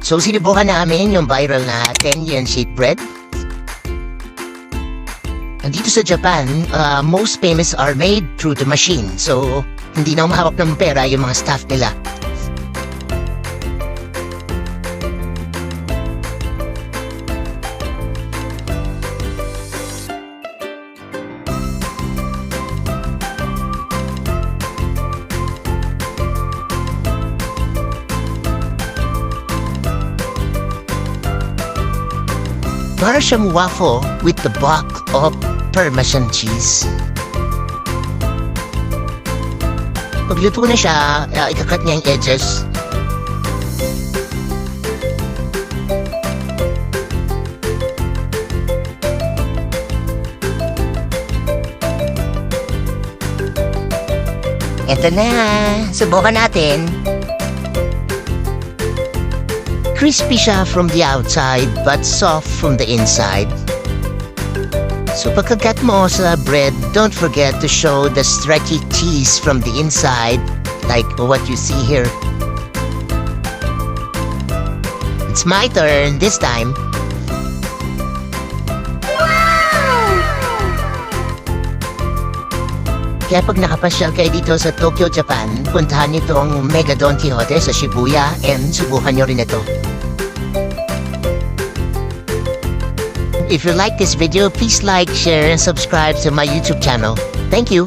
So sinubukan namin yung viral na 10 yen sheet bread. Dito sa Japan, most famous are made through the machine. So hindi na umahawak ng pera yung mga staff nila. Para siyang waffle with the block of Parmesan cheese. Pagluto na siya, ikakat niya yung edges. Eto na, subukan natin. Crispy siya from the outside but soft from the inside. So pagkagat mo sa bread, don't forget to show the stretchy cheese from the inside, like what you see here. It's my turn this time. Kaya pag nakapasyal kayo dito sa Tokyo, Japan, puntahan niyo itong Mega Don Quijote sa Shibuya and subukan niyo rin ito. If you like this video, please like, share, and subscribe to my YouTube channel. Thank you!